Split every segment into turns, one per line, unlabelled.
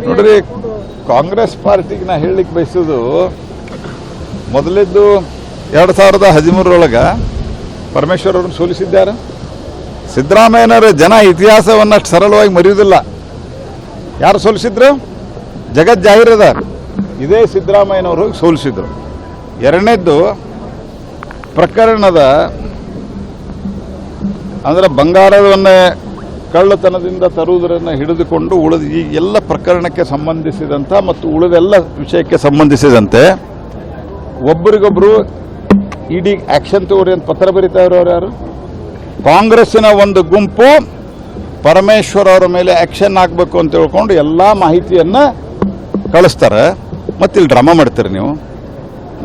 ನೋಡ್ರಿ, ಕಾಂಗ್ರೆಸ್ ಪಾರ್ಟಿಗೆ ನಾ ಹೇಳಲಿಕ್ಕೆ ಬಯಸೋದು, ಮೊದಲಿದ್ದು 2013 ಪರಮೇಶ್ವರ್ ಅವ್ರನ್ನ ಸೋಲಿಸಿದ್ದಾರೆ. ಸಿದ್ದರಾಮಯ್ಯನವರ ಜನ ಇತಿಹಾಸವನ್ನು ಅಷ್ಟು ಸರಳವಾಗಿ ಮರೆಯುವುದಿಲ್ಲ. ಯಾರು ಸೋಲಿಸಿದ್ರು? ಜಗತ್ ಜಾಹೀರದ ಇದೇ ಸಿದ್ದರಾಮಯ್ಯನವರು ಸೋಲಿಸಿದ್ರು. ಎರಡನೇದ್ದು ಪ್ರಕರಣದ ಅಂದರೆ ಬಂಗಾರವನ್ನೇ ಕಳ್ಳತನದಿಂದ ತರುವುದನ್ನು ಹಿಡಿದುಕೊಂಡು ಉಳಿದ ಈ ಎಲ್ಲ ಪ್ರಕರಣಕ್ಕೆ ಸಂಬಂಧಿಸಿದಂಥ ಮತ್ತು ಉಳಿದೆಲ್ಲ ವಿಷಯಕ್ಕೆ ಸಂಬಂಧಿಸಿದಂತೆ ಒಬ್ಬರಿಗೊಬ್ಬರು ಇಡಿ ಆಕ್ಷನ್ ತಗೋರಿ ಅಂತ ಪತ್ರ ಬರೀತಾ ಇರೋರು ಯಾರು? ಕಾಂಗ್ರೆಸ್ಸಿನ ಒಂದು ಗುಂಪು ಪರಮೇಶ್ವರ್ ಅವರ ಮೇಲೆ ಆಕ್ಷನ್ ಆಗಬೇಕು ಅಂತ ಹೇಳ್ಕೊಂಡು ಎಲ್ಲ ಮಾಹಿತಿಯನ್ನು ಕಳಿಸ್ತಾರೆ. ಮತ್ತು ಇಲ್ಲಿ ಡ್ರಾಮಾ ಮಾಡ್ತೀರಿ ನೀವು.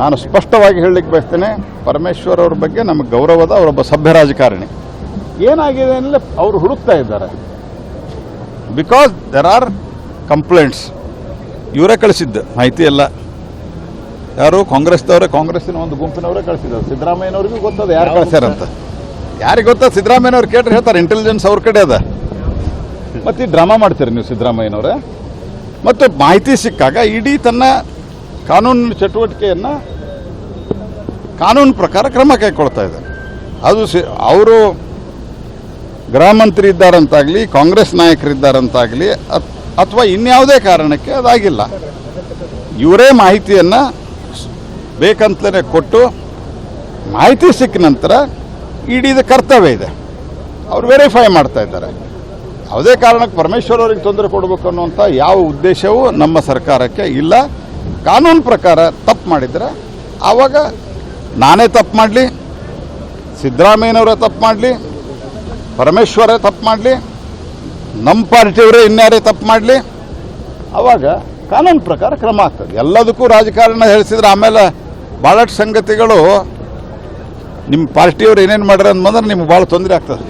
ನಾನು ಸ್ಪಷ್ಟವಾಗಿ ಹೇಳಲಿಕ್ಕೆ ಬಯಸ್ತೇನೆ, ಪರಮೇಶ್ವರ್ ಅವ್ರ ಬಗ್ಗೆ ನಮಗೆ ಗೌರವದ, ಅವರೊಬ್ಬ ಸಭ್ಯ ರಾಜಕಾರಣಿ. ಏನಾಗಿದೆ ಅಂದರೆ ಅವರು ಹುಡುಕ್ತಾ ಇದ್ದಾರೆ. Because there are complaints. ಇವರೇ ಕಳಿಸಿದ್ದು ಮಾಹಿತಿ ಎಲ್ಲ. ಯಾರು? ಕಾಂಗ್ರೆಸ್ನವರೇ, ಕಾಂಗ್ರೆಸ್ಸಿನ ಒಂದು ಗುಂಪಿನವರೇ ಕಳಿಸಿದ್ದಾರೆ. ಸಿದ್ದರಾಮಯ್ಯನವ್ರಿಗೂ ಗೊತ್ತದ ಯಾರು ಕಳಿಸ್ಯಾರಂತ. ಯಾರಿಗೆ ಗೊತ್ತಾ? ಸಿದ್ದರಾಮಯ್ಯನವ್ರು ಕೇಳ್ರಿ ಹೇಳ್ತಾರೆ, ಇಂಟೆಲಿಜೆನ್ಸ್ ಅವ್ರ ಕಡೆ ಅದ. ಮತ್ತು ಈ ಡ್ರಾಮಾ ಮಾಡ್ತೀರಿ ನೀವು ಸಿದ್ದರಾಮಯ್ಯನವರೇ. ಮತ್ತು ಮಾಹಿತಿ ಸಿಕ್ಕಾಗ ಇಡೀ ತನ್ನ ಕಾನೂನಿನ ಚಟುವಟಿಕೆಯನ್ನು ಕಾನೂನು ಪ್ರಕಾರ ಕ್ರಮ ಕೈಗೊಳ್ತಾ ಇದೆ. ಅದು ಅವರು ಗೃಹ ಮಂತ್ರಿ ಇದ್ದಾರಂತಾಗಲಿ, ಕಾಂಗ್ರೆಸ್ ನಾಯಕರಿದ್ದಾರಂತಾಗಲಿ, ಅಥವಾ ಇನ್ಯಾವುದೇ ಕಾರಣಕ್ಕೆ ಅದಾಗಿಲ್ಲ. ಇವರೇ ಮಾಹಿತಿಯನ್ನು ಬೇಕಂತಲೇ ಕೊಟ್ಟು, ಮಾಹಿತಿ ಸಿಕ್ಕ ನಂತರ ಇಡೀದ ಕರ್ತವ್ಯ ಇದೆ, ಅವರು ವೆರಿಫೈ ಮಾಡ್ತಾ ಇದ್ದಾರೆ. ಯಾವುದೇ ಕಾರಣಕ್ಕೆ ಪರಮೇಶ್ವರ್ ಅವರಿಗೆ ತೊಂದರೆ ಕೊಡಬೇಕು ಅನ್ನುವಂಥ ಯಾವ ಉದ್ದೇಶವೂ ನಮ್ಮ ಸರ್ಕಾರಕ್ಕೆ ಇಲ್ಲ. ಕಾನೂನು ಪ್ರಕಾರ ತಪ್ಪು ಮಾಡಿದರೆ ಆವಾಗ ನಾನೇ ತಪ್ಪು ಮಾಡಲಿ, ಸಿದ್ದರಾಮಯ್ಯನವರೇ ತಪ್ಪು ಮಾಡಲಿ, ಪರಮೇಶ್ವರೇ ತಪ್ಪು ಮಾಡಲಿ, ನಮ್ಮ ಪಾರ್ಟಿಯವರೇ ಇನ್ಯಾರೇ ತಪ್ಪು ಮಾಡಲಿ, ಆವಾಗ ಕಾನೂನು ಪ್ರಕಾರ ಕ್ರಮ ಆಗ್ತದೆ. ಎಲ್ಲದಕ್ಕೂ ರಾಜಕಾರಣ ಹೇಳಿಸಿದ್ರೆ ಆಮೇಲೆ ಭಾಳಷ್ಟು ಸಂಗತಿಗಳು ನಿಮ್ಮ ಪಾರ್ಟಿಯವರು ಏನೇನು ಮಾಡ್ಯಾರ ಅಂದ್ಬಂದ್ರೆ ನಿಮ್ಗೆ ಭಾಳ ತೊಂದರೆ ಆಗ್ತದೆ.